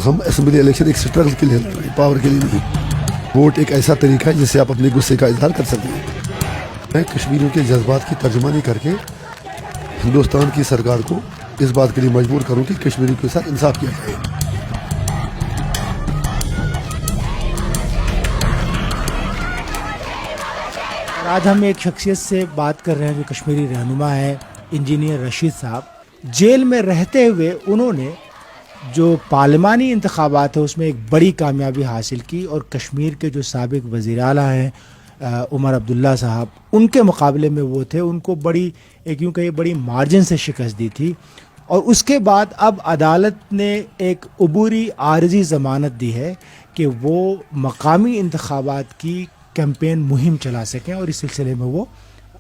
ہم assembly election ایک struggle کے لیے لڑ رہے ہیں, پاور کے لیے نہیں. ووٹ ایک ایسا طریقہ ہے جس سے آپ اپنے غصے کا اظہار کر سکتے ہیں. میں کشمیریوں کے جذبات کی ترجمانی کر کے ہندوستان کی سرکار کو اس بات کے لیے مجبور کروں کہ کشمیریوں کے ساتھ انصاف کیا جائے. آج ہم ایک شخصیت سے بات کر رہے ہیں جو کشمیری رہنما ہے, انجینئر رشید صاحب. جیل میں رہتے ہوئے انہوں نے جو پارلیمانی انتخابات ہے اس میں ایک بڑی کامیابی حاصل کی, اور کشمیر کے جو سابق وزیر اعلیٰ ہیں عمر عبداللہ صاحب, ان کے مقابلے میں وہ تھے, ان کو بڑی یوں کہ بڑی مارجن سے شکست دی تھی. اور اس کے بعد اب عدالت نے ایک عبوری عارضی ضمانت دی ہے کہ وہ مقامی انتخابات کی کیمپین مہم چلا سکیں, اور اس سلسلے میں وہ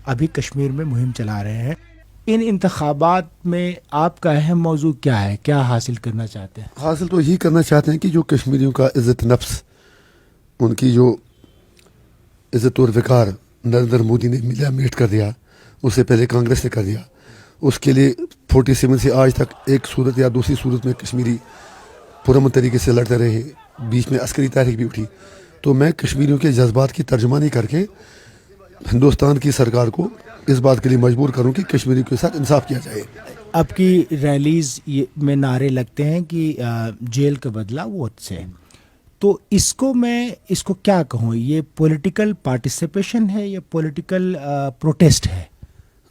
ابھی کشمیر میں مہم چلا رہے ہیں. ان انتخابات میں آپ کا اہم موضوع کیا ہے, کیا حاصل کرنا چاہتے ہیں؟ حاصل تو یہی کرنا چاہتے ہیں کہ جو کشمیریوں کا عزت نفس, ان کی جو عزت اور وقار نریندر مودی نے ملیا میٹ کر دیا, اس سے پہلے کانگریس نے کر دیا, اس کے لیے 47 سے آج تک ایک صورت یا دوسری صورت میں کشمیری پرامن طریقے سے لڑتے رہے, بیچ میں عسکری تحریک بھی اٹھی. تو میں کشمیریوں کے جذبات کی ترجمانی کر کے ہندوستان کی سرکار کو اس بات کے لیے مجبور کروں کہ کشمیریوں کے ساتھ انصاف کیا جائے. اب کی ریلیز میں نعرے لگتے ہیں کہ جیل کا بدلہ ووٹ سے, تو اس کو کیا کہوں, یہ پولیٹیکل پارٹیسپیشن ہے یا پولیٹیکل پروٹیسٹ ہے؟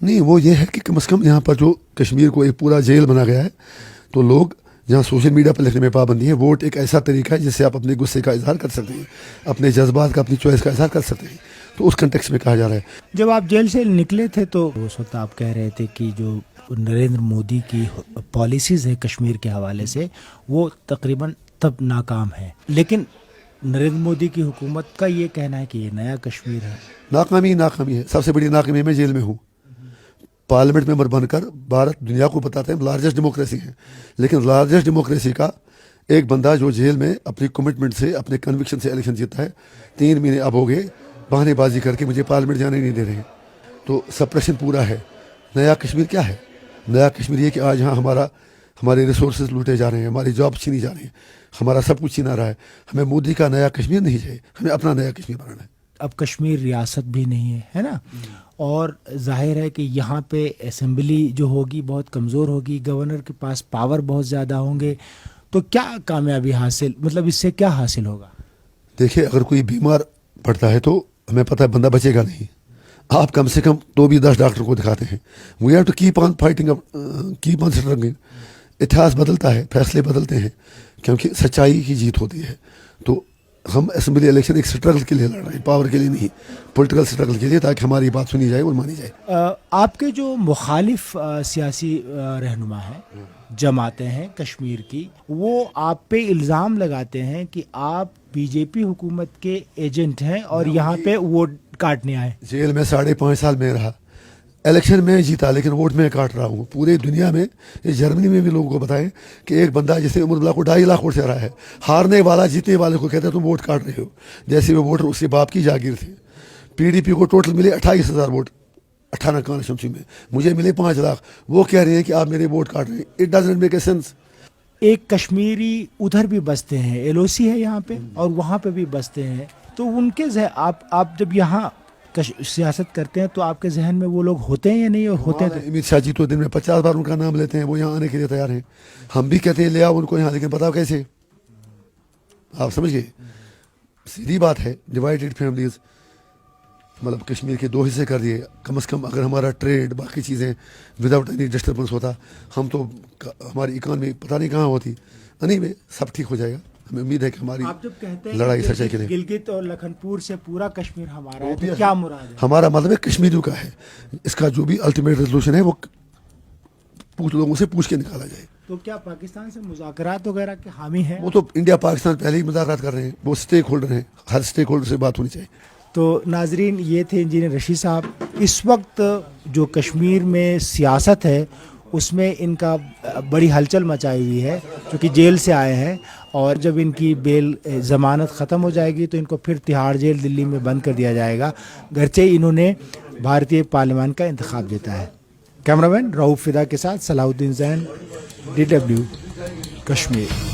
نہیں, وہ یہ ہے کہ کم از کم یہاں پر جو کشمیر کو ایک پورا جیل بنا گیا ہے, تو لوگ جہاں سوشل میڈیا پر لکھنے میں پابندی ہے, ووٹ ایک ایسا طریقہ ہے جس سے آپ اپنے غصے کا اظہار کر سکتے ہیں, اپنے جذبات کا, اپنی چوائس کا اظہار کر سکتے ہیں. تو اس کنٹیکس میں کہا جا رہا ہے. جب آپ جیل سے نکلے تھے تو اس وقت آپ کہہ رہے تھے کہ جو نریندر مودی کی پالیسیز ہے کشمیر کے حوالے سے وہ تقریباً تب ناکام ہے, لیکن نریندر مودی کی حکومت کا یہ کہنا ہے کہ یہ نیا کشمیر ہے. ناکامی ہے. سب سے بڑی ناکامی میں جیل میں ہوں. پارلیمنٹ ممبر بن کر بھارت دنیا کو بتاتے ہیں لارجسٹ ڈیموکریسی ہے, لیکن لارجسٹ ڈیموکریسی کا ایک بندہ جو جیل میں اپنی کمٹمنٹ سے, اپنے کنوکشن سے الیکشن جیتا ہے, 3 مہینے اب ہو گئے بہانے بازی کر کے مجھے پارلیمنٹ جانے نہیں دے رہے ہیں. تو سپریشن پورا ہے. نیا کشمیر کیا ہے؟ نیا کشمیر یہ کہ آج ہاں ہمارے ریسورسز لوٹے جا رہے ہیں, ہماری جاب چھینی جا رہی ہیں, ہمارا سب کچھ چھینا رہا ہے. ہمیں مودی کا نیا کشمیر نہیں چاہیے, ہمیں اپنا نیا کشمیر بنانا ہے. اب کشمیر ریاست بھی نہیں ہے نا, اور ظاہر ہے کہ یہاں پہ اسمبلی جو ہوگی بہت کمزور ہوگی, گورنر کے پاس پاور بہت زیادہ ہوں گے, تو کیا کامیابی حاصل, مطلب اس سے کیا حاصل ہوگا؟ دیکھیے, اگر کوئی بیمار پڑتا ہے تو ہمیں پتہ ہے بندہ بچے گا نہیں. آپ کم سے کم تو بھی 10 ڈاکٹر کو دکھاتے ہیں. We have to keep on fighting, keep on struggling. اتہاس بدلتا ہے, فیصلے بدلتے ہیں, کیونکہ سچائی کی جیت ہوتی ہے. تو ہم اسمبلی الیکشن ایک اسٹرگل کے لیے لڑ رہے ہیں, پاور کے لیے نہیں, پولیٹیکل اسٹرگل کے لیے, تاکہ ہماری بات سنی جائے اور مانی جائے. آپ کے جو مخالف سیاسی رہنما ہیں, جماعتیں ہیں کشمیر کی, وہ آپ پہ الزام لگاتے ہیں کہ آپ بی جے پی حکومت کے ایجنٹ ہیں اور یہاں پہ ووٹ کاٹنے آئے. جیل میں 5.5 سال میں رہا, الیکشن میں جیتا, لیکن ووٹ میں کاٹ رہا ہوں. پورے دنیا میں, جرمنی میں بھی لوگوں کو بتائیں کہ ایک بندہ جسے عمر اللہ کو 2.5 لاکھ ووٹ سے رہا ہے, ہارنے والا جیتنے والے کو کہتا ہے تم ووٹ کاٹ رہے ہو, جیسے وہ ووٹر اس کے باپ کی جاگیر تھے. پی ڈی پی کو ٹوٹل ملے 28,000 ووٹ 18 کانسٹیٹوئنسی میں, مجھے ملے 5 لاکھ. وہ کہہ رہے ہیں کہ آپ میرے ووٹ کاٹ رہے ہیں. It doesn't make a sense. ایک کشمیری ادھر بھی بستے ہیں, ایل او سی ہے یہاں پہ, اور وہاں پہ بھی بستے ہیں, تو ان کے آپ جب یہاں سیاست کرتے ہیں تو آپ کے ذہن میں وہ لوگ ہوتے ہیں یا نہیں, اور ہوتے ہیں؟ امت شاہ جی تو دن میں 50 بار ان کا نام لیتے ہیں, وہ یہاں آنے کے لیے تیار ہیں. ہم بھی کہتے ہیں لے آؤ ان کو یہاں, لیکن بتاؤ کیسے؟ آپ سمجھ گئے, سیدھی بات ہے. ڈیوائڈیڈ فیملیز, مطلب کشمیر کے 2 حصے کر دیے. کم از کم اگر ہمارا ٹریڈ باقی چیزیں وداؤٹ اینی ڈسٹربنس ہوتا, ہم تو ہماری اکانومی پتہ نہیں کہاں ہوتی. نہیں میں سب ٹھیک ہو جائے گا. ہمیں امید ہے کہ ہماری لڑائی سچائی کے لیے. گلگت اور لکھن پور سے پورا کشمیر ہمارا ہے, تو کیا مراد ہے؟ ہمارا مطلب ہے کشمیریوں کا ہے. اس کا جو بھی الٹیمیٹ ریزولوشن ہے وہ لوگوں سے پوچھ کے نکالا جائے. تو کیا پاکستان سے مذاکرات وغیرہ کے حامی ہیں؟ وہ تو انڈیا پاکستان پہلے ہی مذاکرات کر رہے ہیں, وہ اسٹیک ہولڈر ہیں, ہر اسٹیک ہولڈر سے بات ہونی چاہیے. تو ناظرین, یہ تھے انجینئر رشید صاحب. اس وقت جو کشمیر میں سیاست ہے اس میں ان کا بڑی ہلچل مچائی ہوئی ہے, چونکہ جیل سے آئے ہیں, اور جب ان کی بیل ضمانت ختم ہو جائے گی تو ان کو پھر تہاڑ جیل دلی میں بند کر دیا جائے گا, گرچہ انہوں نے بھارتی پارلیمان کا انتخاب جیتا ہے. کیمرہ مین رؤوف فدا کے ساتھ صلاح الدین زین, DW کشمیر.